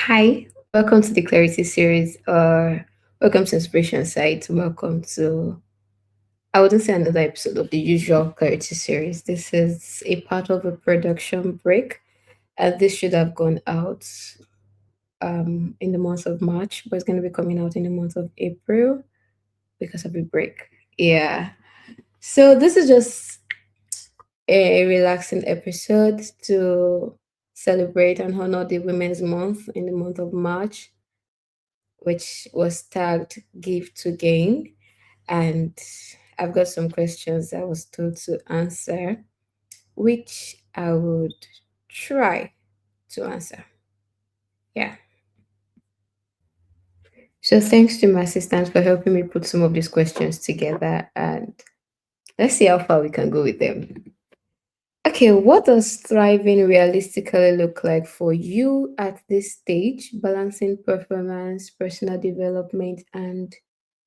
Hi, welcome to the Clarity series, or welcome to Inspiration Site. Welcome to, I wouldn't say another episode of the usual Clarity series. This is a part of a production break, and this should have gone out in the month of March, but it's going to be coming out in the month of April because of a break. Yeah. So, this is just a relaxing episode to celebrate and honor the Women's Month in the month of March, which was tagged Give to Gain. And I've got some questions I was told to answer, which I would try to answer. Yeah. So thanks to my assistant for helping me put some of these questions together, and let's see how far we can go with them. Okay, what does thriving realistically look like for you at this stage, balancing performance, personal development, and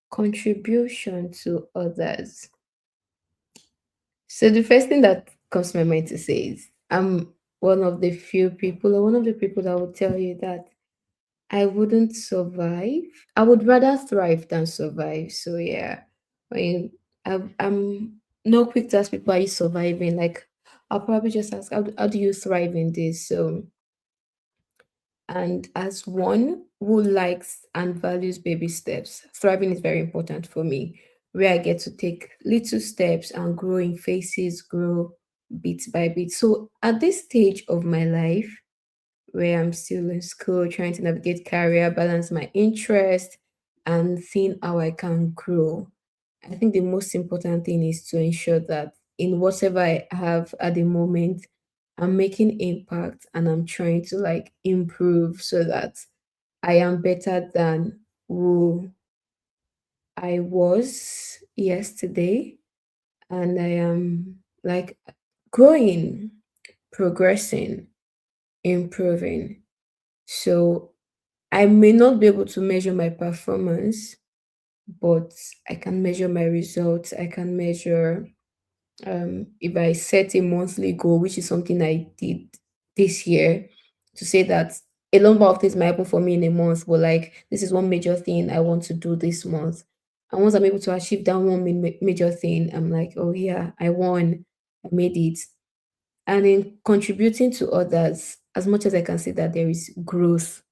contribution to others? So the first thing that comes to my mind to say is I'm one of the few people, or one of the people that would tell you that I wouldn't survive. I would rather thrive than survive. So yeah, I mean, I'm no quick to ask people, are you surviving? Like, I'll probably just ask, how do you thrive in this? So, and as one who likes and values baby steps, thriving is very important for me, where I get to take little steps and grow in phases, grow bit by bit. So at this stage of my life, where I'm still in school, trying to navigate career, balance my interest, and seeing how I can grow, I think the most important thing is to ensure that in whatever I have at the moment, I'm making impact and I'm trying to like improve so that I am better than who I was yesterday. And I am like growing, progressing, improving. So I may not be able to measure my performance, but I can measure my results. I can measure if I set a monthly goal, which is something I did this year, to say that a number of things might happen for me in a month, but like this is one major thing I want to do this month. And once I'm able to achieve that one major thing, I'm like, oh yeah, I won, I made it. And in contributing to others, as much as I can see that there is growth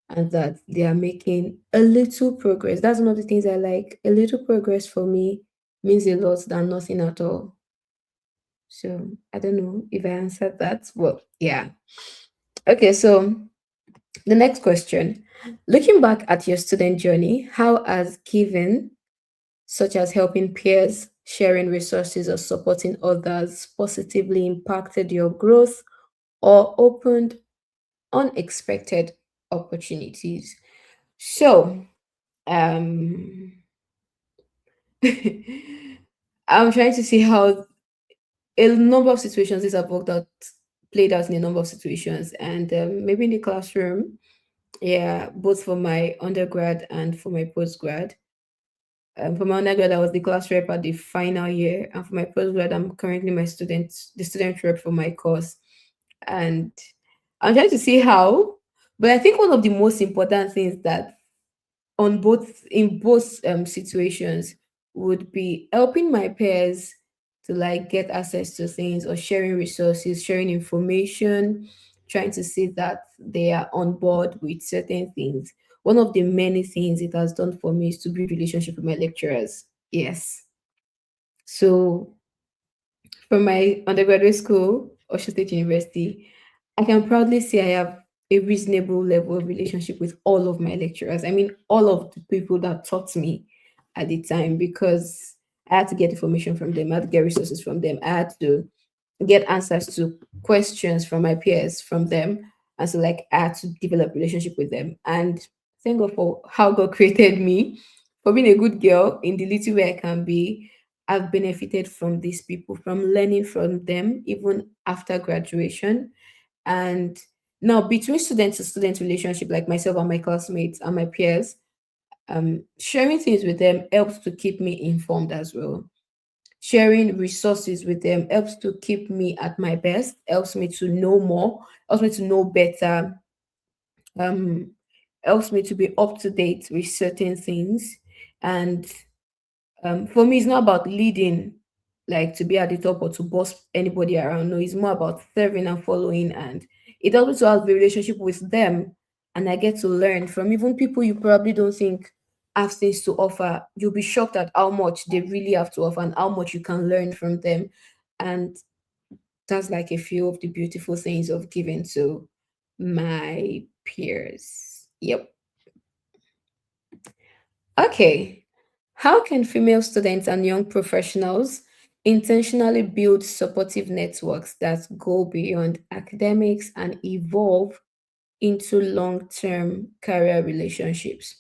and that they are making a little progress. That's one of the things I like. A little progress for me means a lot than nothing at all. So I don't know if I answered that. Well, yeah. Okay, so the next question. Looking back at your student journey, how has giving, such as helping peers, sharing resources, or supporting others, positively impacted your growth or opened unexpected opportunities? So, um, I'm trying to see how a number of situations this have worked out, played out in a number of situations, and maybe in the classroom, yeah, both for my undergrad and for my postgrad. For my undergrad, I was the class rep at the final year, and for my postgrad, I'm currently the student rep for my course, and I'm trying to see how. But I think one of the most important things that on both in both situations would be helping my peers to like get access to things or sharing resources, sharing information, trying to see that they are on board with certain things. One of the many things it has done for me is to build relationship with my lecturers. Yes. So from my undergraduate school, Ocean State University, I can proudly say I have a reasonable level of relationship with all of my lecturers. I mean, all of the people that taught me at the time, because I had to get information from them, I had to get resources from them, I had to get answers to questions from my peers from them. And so like I had to develop relationship with them. And thank God for how God created me, for being a good girl in the little way I can be. I've benefited from these people, from learning from them even after graduation. And now between student to student relationship, like myself and my classmates and my peers, sharing things with them helps to keep me informed as well. Sharing resources with them helps to keep me at my best, helps me to know more, helps me to know better, um helps me to be up to date with certain things. And for me, it's not about leading, like to be at the top or to boss anybody around. No, it's more about serving and following. And it helps me to have a relationship with them. And I get to learn from even people you probably don't think have things to offer. You'll be shocked at how much they really have to offer and how much you can learn from them. And that's like a few of the beautiful things of giving to my peers. Yep. Okay. How can female students and young professionals intentionally build supportive networks that go beyond academics and evolve into long term career relationships?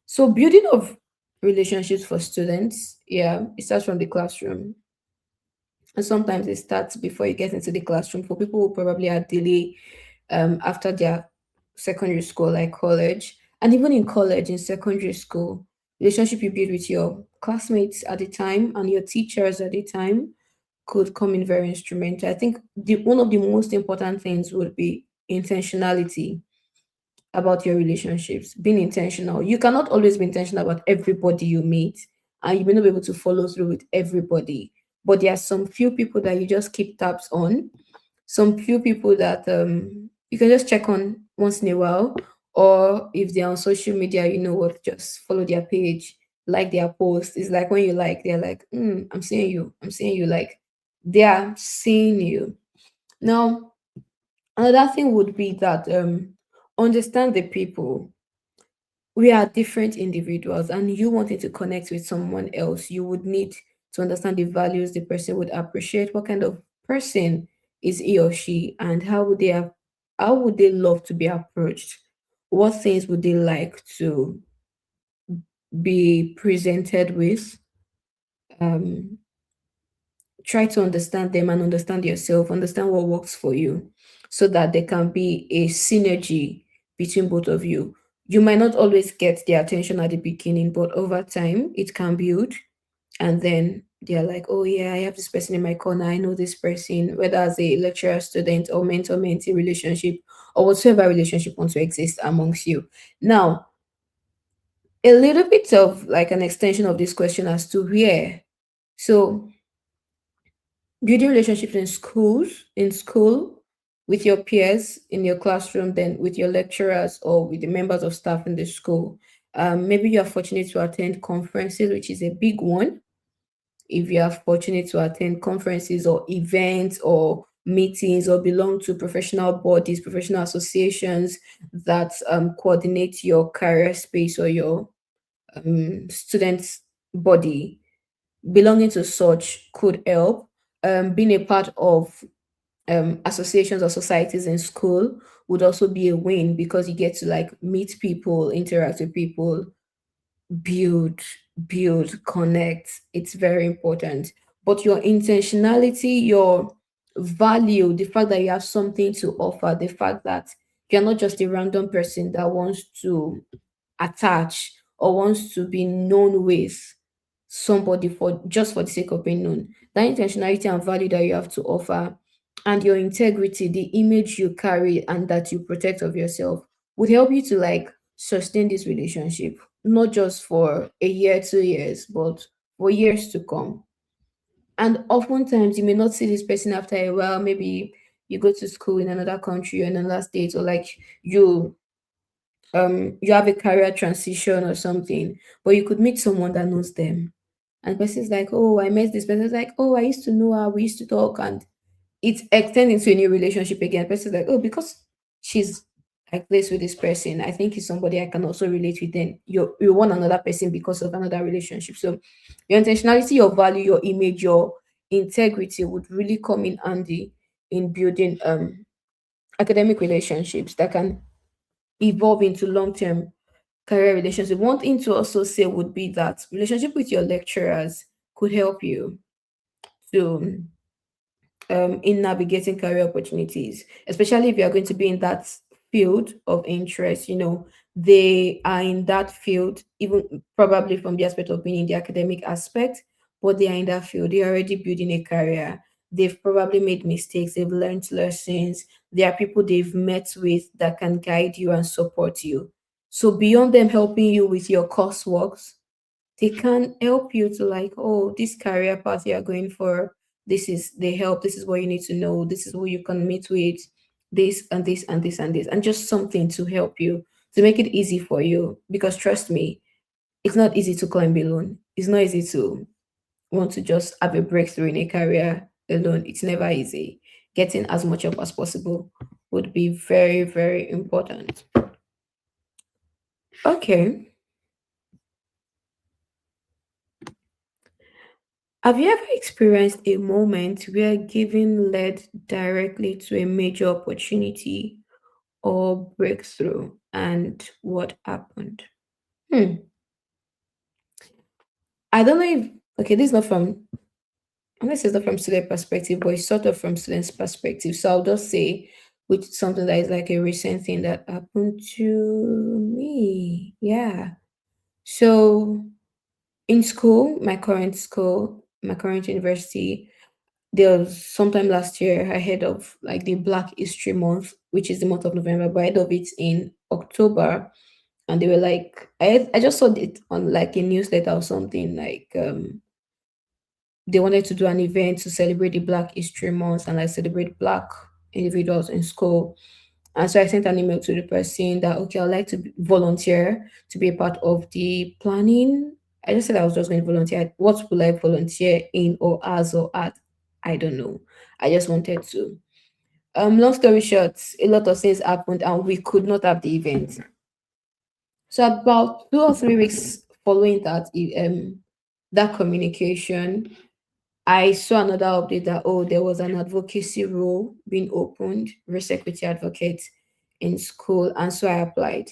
So, building of relationships for students, yeah, it starts from the classroom. And sometimes it starts before you get into the classroom. For people who probably are delay after their secondary school, like college, and even in college, in secondary school, relationship you build with your classmates at the time and your teachers at the time could come in very instrumental. I think one of the most important things would be intentionality about your relationships, being intentional. You cannot always be intentional about everybody you meet, and you may not be able to follow through with everybody. But there are some few people that you just keep tabs on, some few people that you can just check on once in a while, or if they're on social media, you know what, just follow their page, like their post. It's like when you like, they're like, I'm seeing you, I'm seeing you, like they are seeing you. Now, another thing would be that understand the people. We are different individuals, and you wanting to connect with someone else, you would need to understand the values the person would appreciate. What kind of person is he or she, and how would they love to be approached? What things would they like to be presented with? Um, Try to understand them and understand yourself, understand what works for you, so that there can be a synergy between both of you. You might not always get their attention at the beginning, but over time it can build. And then they're like, oh yeah, I have this person in my corner, I know this person, whether as a lecturer, student, or mentor mentee relationship, or whatsoever relationship wants to exist amongst you. Now, a little bit of like an extension of this question as to where. So building relationships in school, with your peers in your classroom, then with your lecturers or with the members of staff in the school. Maybe you are fortunate to attend conferences, which is a big one. If you are fortunate to attend conferences or events or meetings or belong to professional bodies, professional associations that coordinate your career space or your students' body, belonging to such could help. Being a part of associations or societies in school would also be a win because you get to like meet people, interact with people, build, connect. It's very important. But your intentionality, your value, the fact that you have something to offer, the fact that you're not just a random person that wants to attach or wants to be known with somebody for just for the sake of being known. That intentionality and value that you have to offer, and your integrity, the image you carry and that you protect of yourself, would help you to like sustain this relationship, not just for a year, 2 years, but for years to come. And oftentimes you may not see this person after a while. Maybe you go to school in another country or in another state, or like you you have a career transition or something, but you could meet someone that knows them. And the person's like, oh, I met this person. It's like, oh, I used to know her, we used to talk, and it extends into a new relationship again. Person's like, oh, because she's like this with this person, I think he's somebody I can also relate with. Then you want another person because of another relationship. So your intentionality, your value, your image, your integrity would really come in handy in building academic relationships that can evolve into long-term career relationship. One thing to also say would be that relationship with your lecturers could help you to in navigating career opportunities, especially if you are going to be in that field of interest. You know, they are in that field, even probably from the aspect of being in the academic aspect, but they are in that field. They're already building a career. they've probably made mistakes, they've learned lessons. There are people they've met with that can guide you and support you. So beyond them helping you with your coursework, they can help you to like, oh, this career path you are going for, this is they help, this is what you need to know, this is who you can meet with, this and this and this and this, and just something to help you to make it easy for you. Because trust me, it's not easy to climb alone. It's not easy to want to just have a breakthrough in a career alone. It's never easy. Getting as much help as possible would be very, very important. Okay. Have you ever experienced a moment where giving led directly to a major opportunity or breakthrough, and what happened? Hmm. I don't know if okay, this is not from unless it's not from student perspective, but it's sort of from student's perspective. So I'll just say with something that is like a recent thing that happened to me. Yeah. So in school, my current university, there was sometime last year ahead of like the Black History Month, which is the month of November, but ahead of it in October. And they were like, I just saw it on like a newsletter or something, like they wanted to do an event to celebrate the Black History Month and like celebrate Black individuals in school. And so I sent an email to the person that, okay, I'd like to volunteer to be a part of the planning. I just said I was just going to volunteer. What will I volunteer in or as or at? I don't know. I just wanted to. Long story short, a lot of things happened and we could not have the event. So about 2 or 3 weeks following that communication, I saw another update that oh, there was an advocacy role being opened, race equity advocate in school, and so I applied.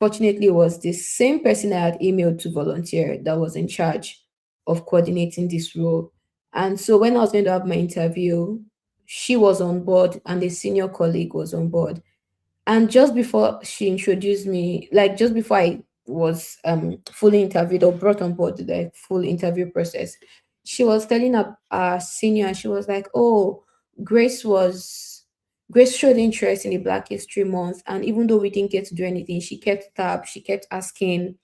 Fortunately, it was the same person I had emailed to volunteer that was in charge of coordinating this role. And so when I was going to have my interview, she was on board and a senior colleague was on board. And just before she introduced me, like just before I was fully interviewed or brought on board the full interview process, she was telling our senior, and she was like, "Oh, Grace was Grace showed interest in the Black History Month, and even though we didn't get to do anything, she kept tab, she kept asking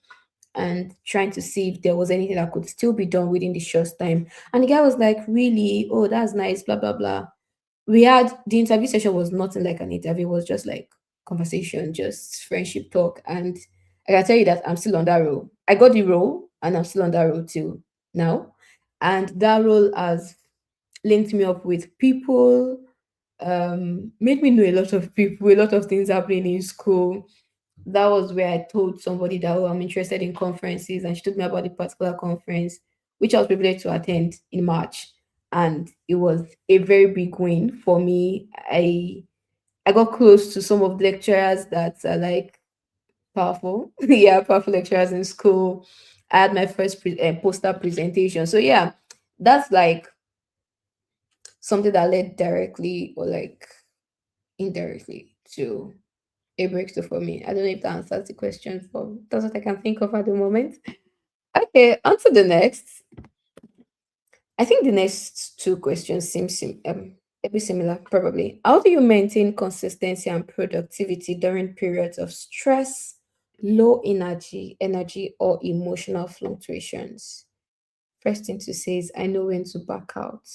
and trying to see if there was anything that could still be done within the short time." And the guy was like, "Really? Oh, that's nice." Blah blah blah. We had the interview session was nothing like an interview, it was just like conversation, just friendship talk. And I can tell you that I'm still on that role. I got the role and I'm still on that role till now. And that role has linked me up with people, made me know a lot of people, a lot of things happening in school. That was where I told somebody that oh, I'm interested in conferences, and she told me about the particular conference, which I was privileged to attend in March, and it was a very big win for me. I got close to some of the lecturers that are like powerful, yeah, powerful lecturers in school. I had my first poster presentation, so yeah, that's like something that led directly or like indirectly to a breakthrough for me. I don't know if that answers the question, but that's what I can think of at the moment. Okay, on to the next. I think the next two questions seem a bit similar, probably. How do you maintain consistency and productivity during periods of stress, low energy, or emotional fluctuations? First thing to say is I know when to back out.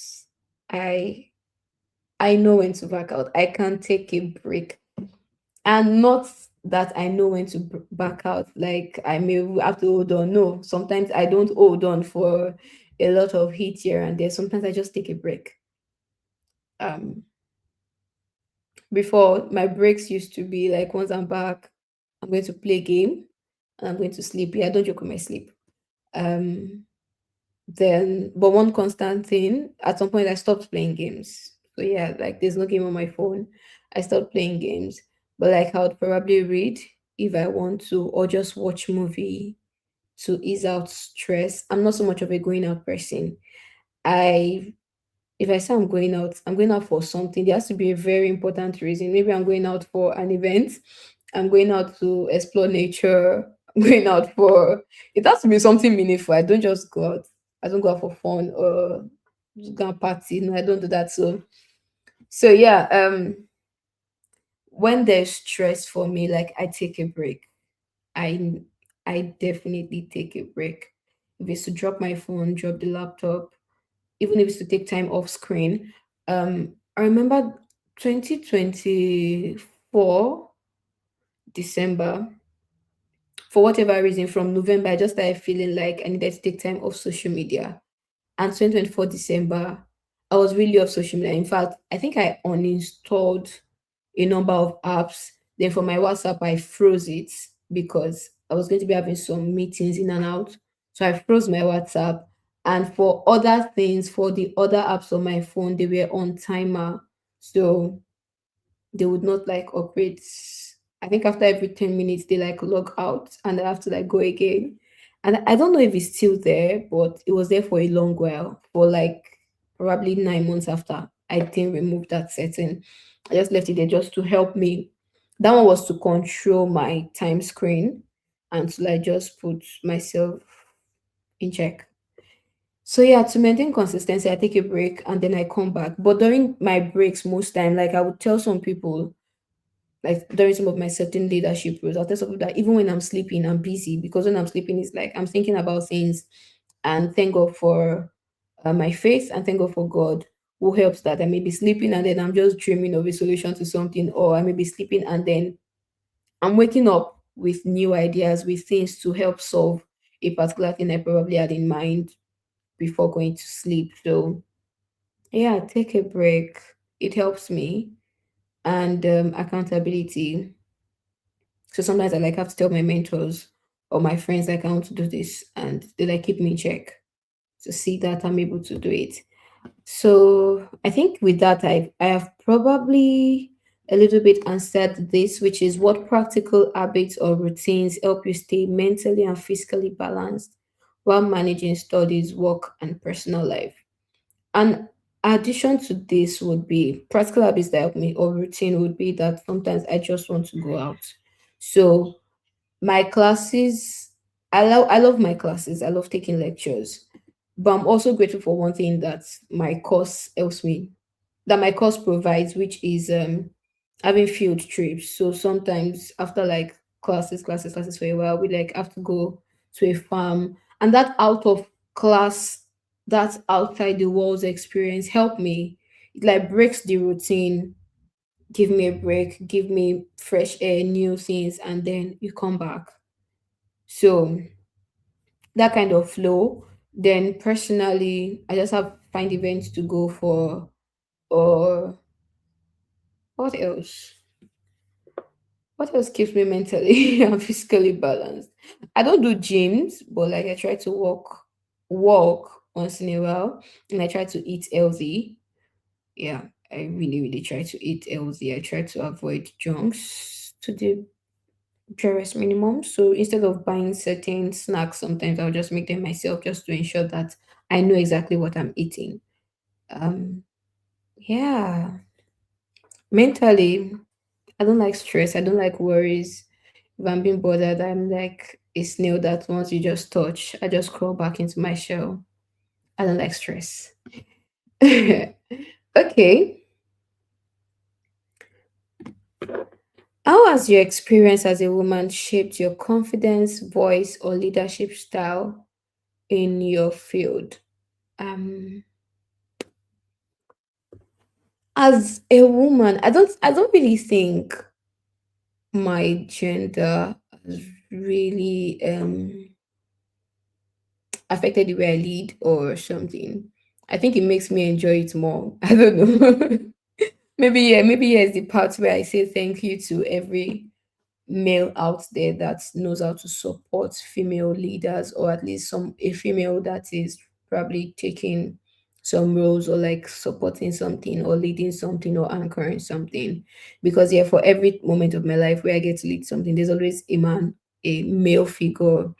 I I know when to back out. I can take a break, and not that I know when to back out. Like I may have to hold on. No, sometimes I don't hold on for a lot of heat here and there. Sometimes I just take a break. Um, Before my breaks used to be like once I'm back, I'm going to play a game and I'm going to sleep. Yeah, I don't joke with my sleep. Um, then, but one constant thing, at some point I stopped playing games. So yeah, like there's no game on my phone. I stopped playing games. But like I would probably read if I want to, or just watch movie to ease out stress. I'm not so much of a going out person. I If I say I'm going out for something. There has to be a very important reason. Maybe I'm going out for an event. I'm going out to explore nature. I'm going out for it has to be something meaningful. I don't just go out. I don't go out for fun or just gonna party. No, I don't do that. So yeah, when there's stress for me, like I take a break. I I definitely take a break. If it's to drop my phone, drop the laptop, even if it's to take time off screen. I remember 2024 December, for whatever reason, from November, I just started feeling like I needed to take time off social media. And 2024 December, I was really off social media. In fact, I think I uninstalled a number of apps. Then for my WhatsApp, I froze it because I was going to be having some meetings in and out. So I froze my WhatsApp. And for other things, for the other apps on my phone, they were on timer. So they would not like operate. I think after every 10 minutes they like log out and I have to like go again. And I don't know if it's still there, but it was there for a long while, for like probably 9 months after I didn't remove that setting. I just left it there just to help me. That one was to control my time screen and to like just put myself in check. So yeah, to maintain consistency, I take a break and then I come back. But during my breaks, most time, like I would tell some people, like during some of my certain leadership roles, I'll tell some people that even when I'm sleeping, I'm busy because when I'm sleeping, it's like I'm thinking about things. And thank God for my faith and thank God for God who helps that. I may be sleeping and then I'm just dreaming of a solution to something, or I may be sleeping and then I'm waking up with new ideas, with things to help solve a particular thing I probably had in mind before going to sleep. So yeah, take a break. It helps me. And accountability. So sometimes I like have to tell my mentors or my friends like I want to do this, and they like keep me in check to see that I'm able to do it. So I think with that I have probably a little bit answered this, which is what practical habits or routines help you stay mentally and physically balanced while managing studies, work, and personal life. And addition to this would be practical habits that help me, or routine would be that sometimes I just want to go out. So my classes, I love my classes. I love taking lectures. But I'm also grateful for one thing that my course helps me, that my course provides, which is having field trips. So sometimes after like classes for a while, we like have to go to a farm, and that out of class, that outside the walls experience help me. It like breaks the routine, give me a break, give me fresh air, new things, and then you come back. So that kind of flow. Then personally, I just have find events to go for, or what else? What else keeps me mentally and physically balanced? I don't do gyms, but like I try to walk once in a while, and I try to eat healthy. Yeah, I really, really try to eat healthy. I try to avoid junks to the purest minimum. So instead of buying certain snacks, sometimes I'll just make them myself just to ensure that I know exactly what I'm eating. Um, yeah, mentally, I don't like stress. I don't like worries. If I'm being bothered, I'm like a snail that once you just touch, I just crawl back into my shell. I don't like stress. Okay. How has your experience as a woman shaped your confidence, voice, or leadership style in your field? Um, as a woman, I don't really think my gender has really affected the way I lead or something. I think it makes me enjoy it more. I don't know. Maybe yeah, it's the part where I say thank you to every male out there that knows how to support female leaders, or at least some a female that is probably taking some roles or like supporting something or leading something or anchoring something. Because yeah, for every moment of my life where I get to lead something, there's always a male figure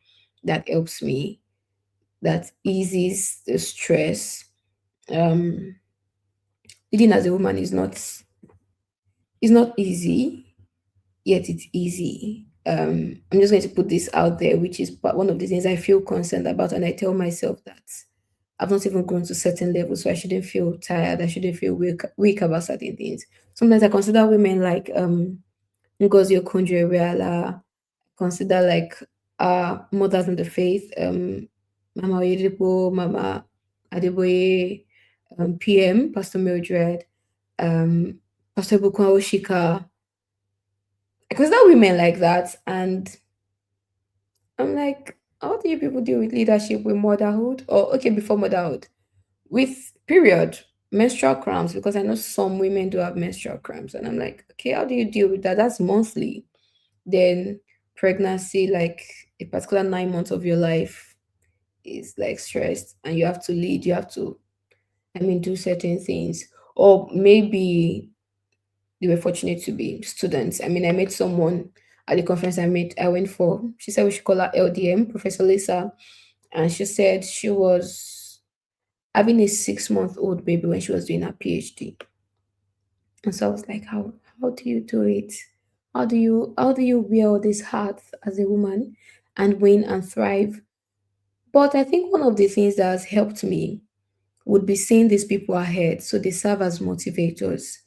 that helps me, that eases the stress. um Leading as a woman is not easy, yet it's easy. I'm just going to put this out there, which is one of the things I feel concerned about, and I tell myself that I've not even grown to certain levels, so I shouldn't feel tired. I shouldn't feel weak about certain things. Sometimes I consider women like Ngozi Okonjo-Iweala, consider like mothers in the faith, Mama Oyedepo, Mama Adeboye, PM, Pastor Mildred, um, Pastor Bukwa Oshika. I consider women like that, and I'm like, how do you people deal with leadership with motherhood? Or okay, before motherhood, with period, menstrual cramps, because I know some women do have menstrual cramps, and I'm like, okay, how do you deal with that? That's monthly. Then pregnancy, like a particular 9 months of your life is like stressed, and you have to lead, you have to, I mean, do certain things. Or maybe they were fortunate to be students. I mean, I met someone at the conference I went for. She said we should call her LDM, Professor Lisa. And she said she was having a 6 month old baby when she was doing her PhD. And so I was like, how do you do it? How do you wear all these hats as a woman and win and thrive? But I think one of the things that has helped me would be seeing these people ahead. So they serve as motivators.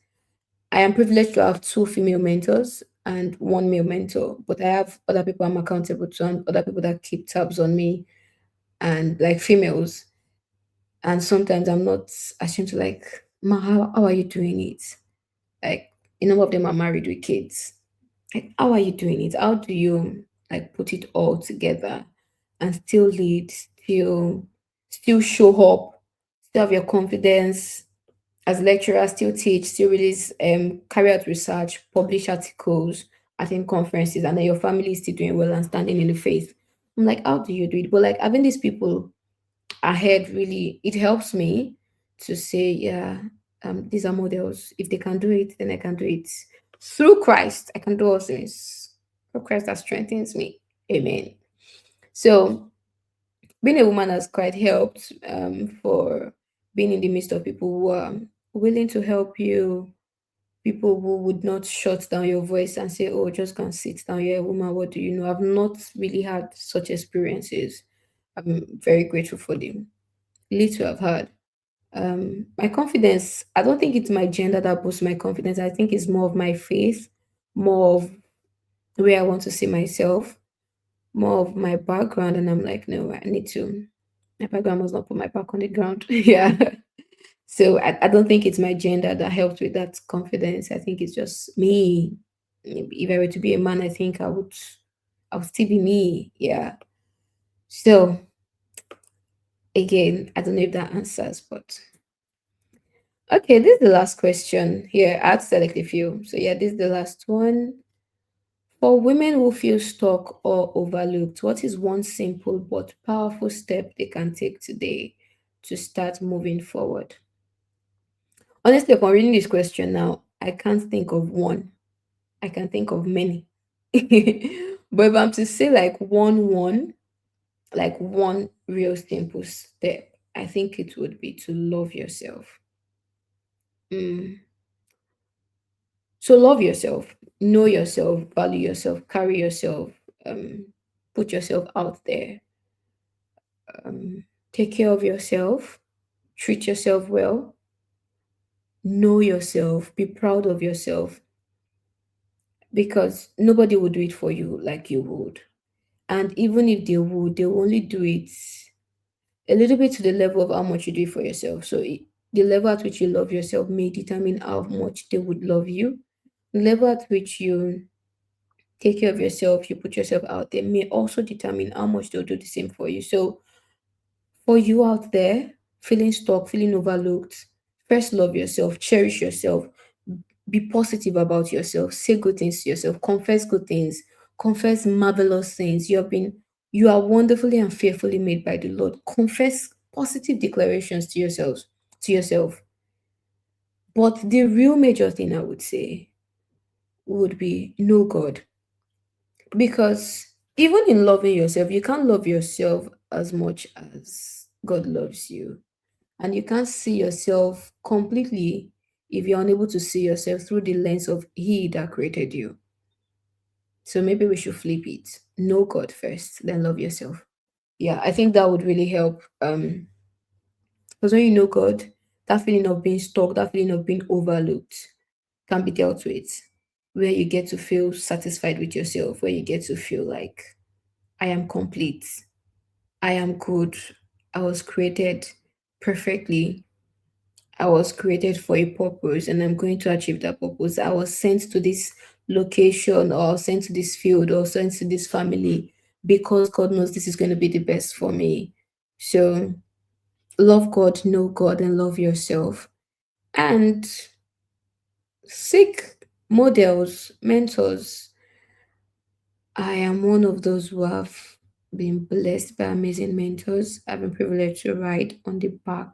I am privileged to have two female mentors and one male mentor, but I have other people I'm accountable to and other people that keep tabs on me and like females. And sometimes I'm not ashamed to like, Ma, how are you doing it? Like a number of them are married with kids. Like, how are you doing it? How do you like put it all together and still lead, still show up, still have your confidence as lecturers, still teach, still release carry out research, publish articles, attend conferences, and then your family is still doing well and standing in the faith. I'm like, how do you do it? But like having these people ahead really it helps me to say, yeah, these are models. If they can do it, then I can do it. Through Christ, I can do all things. Through Christ that strengthens me. Amen. So being a woman has quite helped for being in the midst of people who are willing to help you, people who would not shut down your voice and say, oh, just go and sit down. You're a woman, what do you know? I've not really had such experiences. I'm very grateful for them. Little I've had. My confidence, I don't think it's my gender that boosts my confidence. I think it's more of my faith, more of where I want to see myself, more of my background. And I'm like, no, I need to, my background must not put my back on the ground. Yeah. So I don't think it's my gender that helped with that confidence. I think it's just me. If I were to be a man, I think I would still be me. Yeah. So again, I don't know if that answers, but okay, this is the last question here. I had to select a few. So yeah, this is the last one. For women who feel stuck or overlooked, what is one simple but powerful step they can take today to start moving forward? Honestly, upon reading this question now, I can't think of one. I can think of many. But if I'm to say like one real simple step, I think it would be to love yourself. Mm. So love yourself, know yourself, value yourself, carry yourself, um, put yourself out there, take care of yourself, treat yourself well, know yourself, be proud of yourself, because nobody will do it for you like you would. And even if they would, they will only do it a little bit to the level of how much you do it for yourself. So the level at which you love yourself may determine how much they would love you. The level at which you take care of yourself, you put yourself out there, may also determine how much they'll do the same for you. So, for you out there, feeling stuck, feeling overlooked, first love yourself, cherish yourself, be positive about yourself, say good things to yourself, confess good things, confess marvelous things. You are wonderfully and fearfully made by the Lord. Confess positive declarations to yourself. But the real major thing I would say would be know God. Because even in loving yourself, you can't love yourself as much as God loves you. And you can't see yourself completely if you're unable to see yourself through the lens of He that created you. So maybe we should flip it. Know God first, then love yourself. Yeah, I think that would really help. Because when you know God, that feeling of being stuck, that feeling of being overlooked can be dealt with, where you get to feel satisfied with yourself, where you get to feel like, I am complete, I am good, I was created perfectly, I was created for a purpose, and I'm going to achieve that purpose. I was sent to this location, or sent to this field, or sent to this family because God knows this is going to be the best for me. So love God, know God, and love yourself. And seek models, mentors. I am one of those who have been blessed by amazing mentors. I've been privileged to ride on the back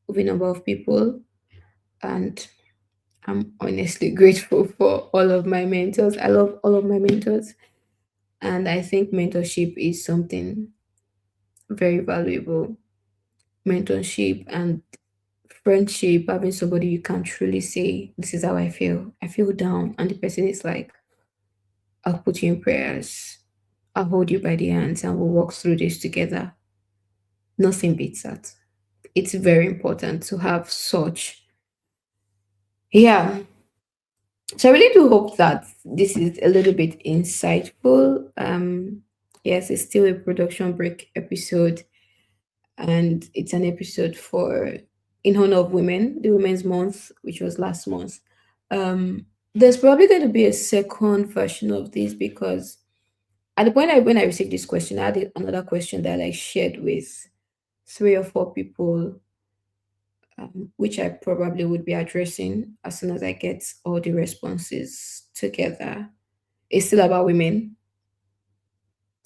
of a number of people, and I'm honestly grateful for all of my mentors. I love all of my mentors, and I think mentorship is something very valuable. Mentorship and friendship, having somebody you can truly say, this is how I feel. I feel down, and the person is like, I'll put you in prayers. I'll hold you by the hands and we'll walk through this together. Nothing beats that. It's very important to have such. Yeah. So I really do hope that this is a little bit insightful. Yes, it's still a production break episode, and it's an episode for in honor of women, the Women's Month, which was last month. There's probably going to be a second version of this because at the point when I received this question, I had another question that I shared with 3 or 4 people, which I probably would be addressing as soon as I get all the responses together. It's still about women.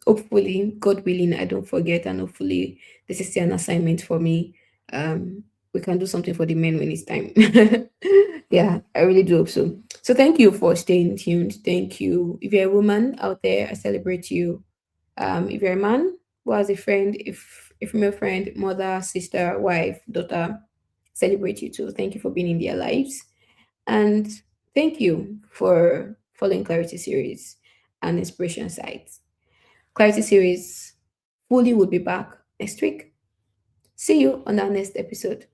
Hopefully, God willing, I don't forget, and hopefully, this is still an assignment for me. We can do something for the men when it's time. Yeah, I really do hope so. So, thank you for staying tuned. Thank you. If you're a woman out there, I celebrate you. If you're a man who has a friend, if a female friend, mother, sister, wife, daughter, celebrate you too. Thank you for being in their lives. And thank you for following Clarity Series and Inspiration Sites. Clarity Series fully will be back next week. See you on our next episode.